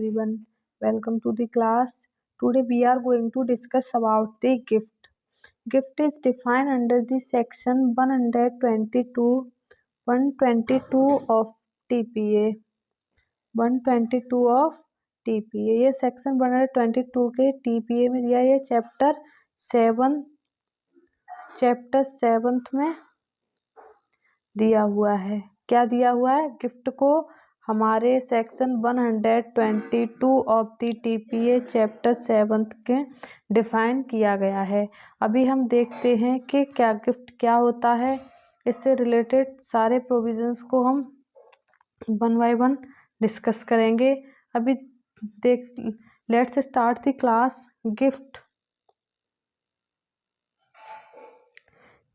everyone. Welcome to the class. Today we are going to discuss about the gift. Gift is defined under the section 122 of TPA. 122 of TPA. ये section 122 के TPA में दिया, ये chapter 7 में दिया हुआ है। क्या दिया हुआ है? गिफ्ट को हमारे section 122 of the TPA chapter 7 के डिफाइन किया गया है। अभी हम देखते हैं कि क्या गिफ्ट क्या होता है। इससे रिलेटेड सारे प्रोविजंस को हम 1 बाय 1 डिस्कस करेंगे। अभी let's start the class.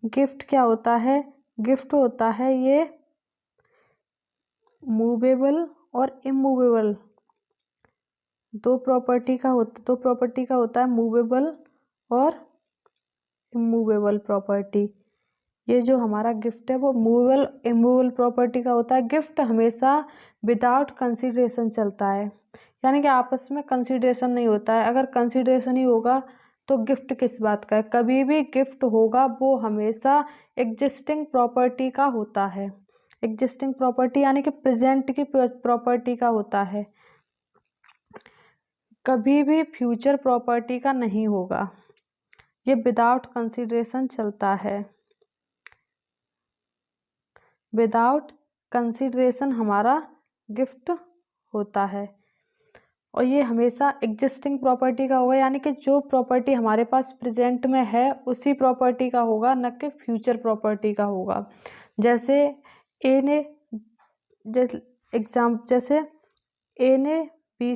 Gift क्या होता है? गिफ्ट होता है ये मूवेबल और इमूवेबल दो प्रॉपर्टी का होता है, मूवेबल और इमूवेबल प्रॉपर्टी। ये जो हमारा गिफ्ट है वो मूवेबल इमूवेबल प्रॉपर्टी का होता है। गिफ्ट हमेशा विदाउट कंसीडरेशन चलता है, यानी कि आपस में कंसीडरेशन नहीं होता है। अगर कंसीडरेशन ही होगा तो गिफ्ट किस बात का है? कभी भी गिफ्ट होगा वो हमेशा एग्जिस्टिंग प्रॉपर्टी का होता है। एग्जिस्टिंग प्रॉपर्टी यानी कि प्रेजेंट की प्रॉपर्टी का होता है, कभी भी फ्यूचर प्रॉपर्टी का नहीं होगा। ये विदाउट कंसीडरेशन चलता है। विदाउट कंसीडरेशन हमारा गिफ्ट होता है और ये हमेशा एग्जिस्टिंग प्रॉपर्टी का होगा, यानी कि जो प्रॉपर्टी हमारे पास प्रेजेंट में है उसी प्रॉपर्टी का होगा, न कि फ्यूचर प्रॉपर्टी का होगा। जैसे ए ने बी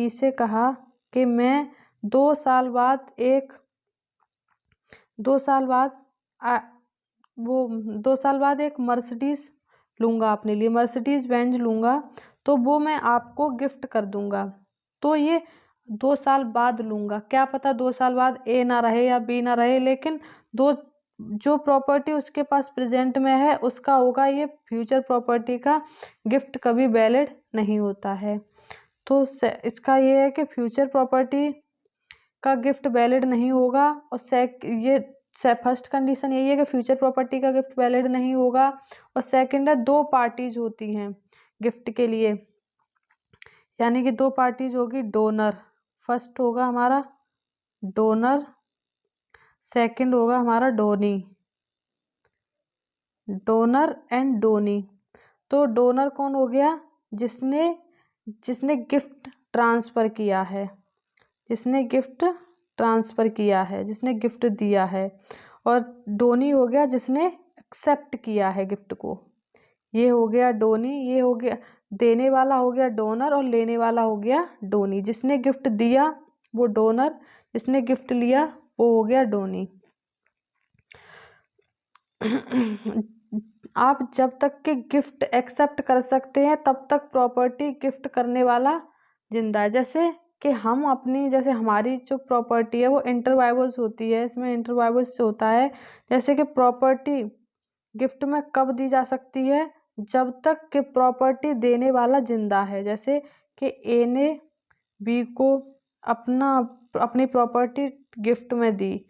से कहा कि मैं 2 साल बाद एक मर्सिडीज लूँगा, अपने लिए मर्सिडीज बेंज लूँगा, तो वो मैं आपको गिफ्ट कर दूँगा। तो ये 2 साल बाद लूँगा, क्या पता 2 साल बाद ए ना रहे या बी ना रहे, लेकिन जो प्रॉपर्टी उसके पास प्रेजेंट में है उसका होगा। ये फ्यूचर प्रॉपर्टी का गिफ्ट कभी वैलिड नहीं होता है। तो इसका ये है कि फ्यूचर प्रॉपर्टी का गिफ्ट वैलिड नहीं होगा। और फर्स्ट कंडीशन यही है कि फ्यूचर प्रॉपर्टी का गिफ्ट वैलिड नहीं होगा। और सेकंड है 2 पार्टीज होती हैं गिफ्ट के लिए, यानी कि 2 पार्टीज होगी। डोनर फर्स्ट होगा हमारा डोनर, सेकंड होगा हमारा डोनी। Donor and donee. तो डोनर कौन हो गया? जिसने गिफ्ट ट्रांसफ़र किया है, जिसने गिफ्ट दिया है। और डोनी हो गया जिसने एक्सेप्ट किया है गिफ्ट को। ये हो गया डोनी, ये हो गया देने वाला हो गया डोनर और लेने वाला हो गया डोनी। जिसने गिफ्ट दिया वो डोनर, जिसने गिफ्ट लिया वो हो गया डोनी। आप जब तक के गिफ्ट एक्सेप्ट कर सकते हैं तब तक प्रॉपर्टी गिफ्ट करने वाला जिंदा है। जैसे कि जैसे हमारी जो प्रॉपर्टी है वो इंटरवाइवल्स होती है, इसमें इंटरवाइवल्स होता है। जैसे कि प्रॉपर्टी गिफ्ट में कब दी जा सकती है? जब तक कि प्रॉपर्टी देने वाला जिंदा है। जैसे कि ए ने बी को अपनी प्रॉपर्टी गिफ्ट में दी,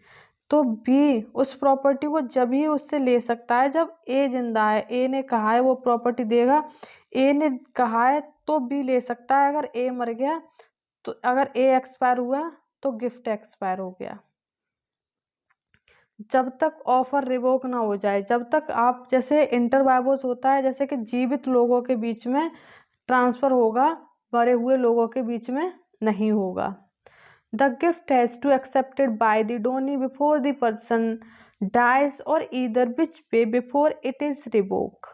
तो बी उस प्रॉपर्टी को जब ही उससे ले सकता है जब ए जिंदा है। ए ने कहा है वो प्रॉपर्टी देगा, ए ने कहा है तो बी ले सकता है। अगर ए मर गया तो अगर ए एक्सपायर हुआ तो गिफ्ट एक्सपायर हो गया। जब तक ऑफर रिवोक ना हो जाए, जब तक आप जैसे इंटरवाइवोस होता है, जैसे कि जीवित लोगों के बीच में ट्रांसफ़र होगा, मरे हुए लोगों के बीच में नहीं होगा। The gift has to accepted by the donee before the person dies or either which way before it is revoked।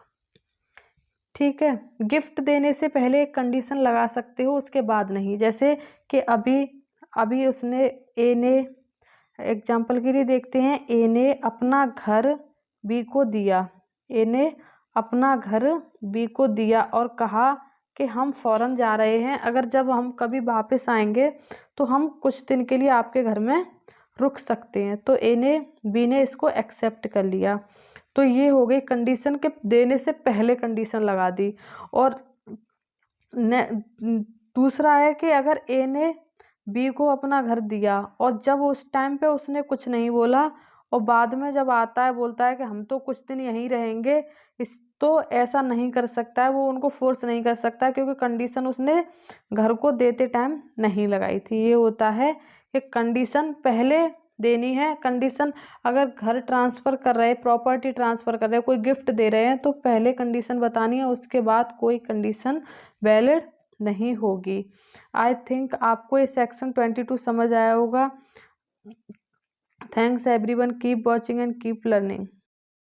ठीक है, गिफ्ट देने से पहले एक कंडीशन लगा सकते हो, उसके बाद नहीं। जैसे कि अभी ए ने एग्जाम्पल के लिए देखते हैं, ए ने अपना घर बी को दिया। ए ने अपना घर बी को दिया और कहा कि हम फ़ौरन जा रहे हैं, अगर जब हम कभी वापस आएंगे तो हम कुछ दिन के लिए आपके घर में रुक सकते हैं। तो बी ने इसको एक्सेप्ट कर लिया। तो ये हो गई कंडीशन के देने से पहले कंडीशन लगा दी। और दूसरा है कि अगर ए ने बी को अपना घर दिया और जब उस टाइम पे उसने कुछ नहीं बोला और बाद में जब आता है बोलता है कि हम तो कुछ दिन यहीं रहेंगे, इस तो ऐसा नहीं कर सकता है, वो उनको फोर्स नहीं कर सकता है क्योंकि कंडीशन उसने घर को देते टाइम नहीं लगाई थी। ये होता है कि कंडीशन पहले देनी है। कंडीशन अगर घर ट्रांसफ़र कर रहे, प्रॉपर्टी ट्रांसफ़र कर रहे, कोई गिफ्ट दे रहे हैं तो पहले कंडीशन बतानी है, उसके बाद कोई कंडीशन वैलिड नहीं होगी। आई थिंक आपको ये सेक्शन 22 समझ आया होगा। Thanks everyone, keep watching and keep learning.